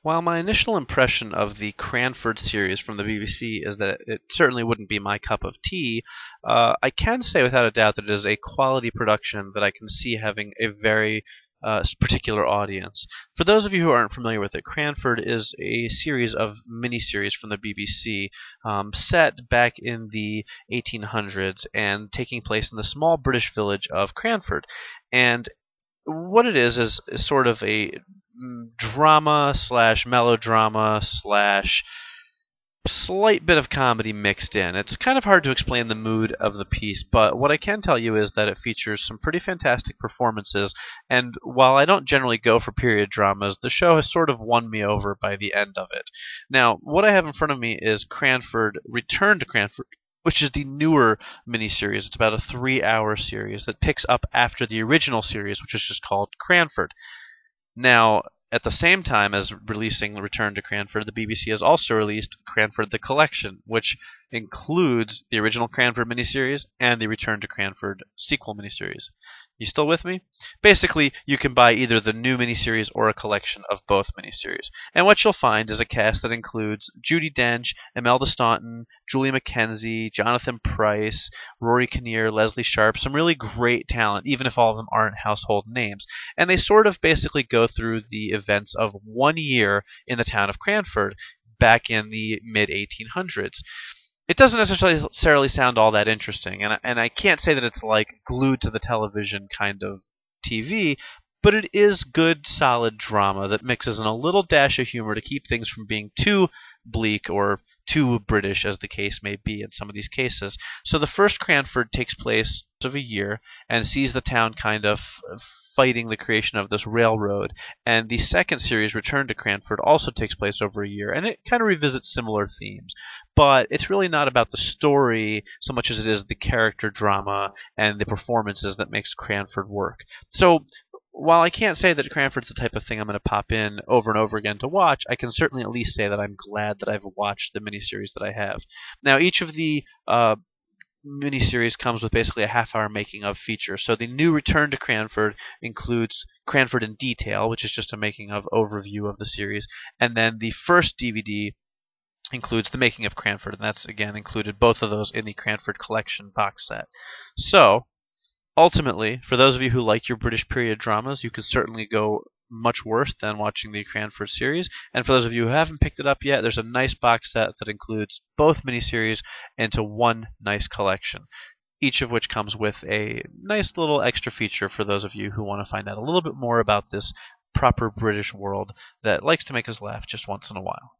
While my initial impression of the Cranford series from the BBC is that it certainly wouldn't be my cup of tea, I can say without a doubt that it is a quality production that I can see having a very particular audience. For those of you who aren't familiar with it, Cranford is a series of miniseries from the BBC set back in the 1800s and taking place in the small British village of Cranford. And what it is sort of a drama slash melodrama slash slight bit of comedy mixed in. It's kind of hard to explain the mood of the piece, but what I can tell you is that it features some pretty fantastic performances, and while I don't generally go for period dramas, the show has sort of won me over by the end of it. Now, what I have in front of me is Cranford Return to Cranford, which is the newer miniseries. It's about a 3-hour series that picks up after the original series, which is just called Cranford. Now, at the same time as releasing Return to Cranford, the BBC has also released Cranford the Collection, which includes the original Cranford miniseries and the Return to Cranford sequel miniseries. You still with me? Basically, you can buy either the new miniseries or a collection of both miniseries. And what you'll find is a cast that includes Judi Dench, Imelda Staunton, Julie McKenzie, Jonathan Pryce, Rory Kinnear, Leslie Sharp, some really great talent, even if all of them aren't household names. And they sort of basically go through the events of 1 year in the town of Cranford back in the mid-1800s. It doesn't necessarily sound all that interesting, and I can't say that it's like glued to the television kind of TV, but it is good, solid drama that mixes in a little dash of humor to keep things from being too bleak or too British, as the case may be in some of these cases. So the first Cranford takes place of a year and sees the town kind of fighting the creation of this railroad. And the second series, Return to Cranford, also takes place over a year, and it kind of revisits similar themes. But it's really not about the story so much as it is the character drama and the performances that makes Cranford work. So while I can't say that Cranford's the type of thing I'm going to pop in over and over again to watch, I can certainly at least say that I'm glad that I've watched the miniseries that I have. Now, each of the miniseries comes with basically a half-hour making-of feature. So the new Return to Cranford includes Cranford in Detail, which is just a making-of overview of the series, and then the first DVD includes the making of Cranford, and that's again included both of those in the Cranford Collection box set. So ultimately, for those of you who like your British period dramas, you could certainly go much worse than watching the Cranford series. And for those of you who haven't picked it up yet, there's a nice box set that includes both miniseries into one nice collection, each of which comes with a nice little extra feature for those of you who want to find out a little bit more about this proper British world that likes to make us laugh just once in a while.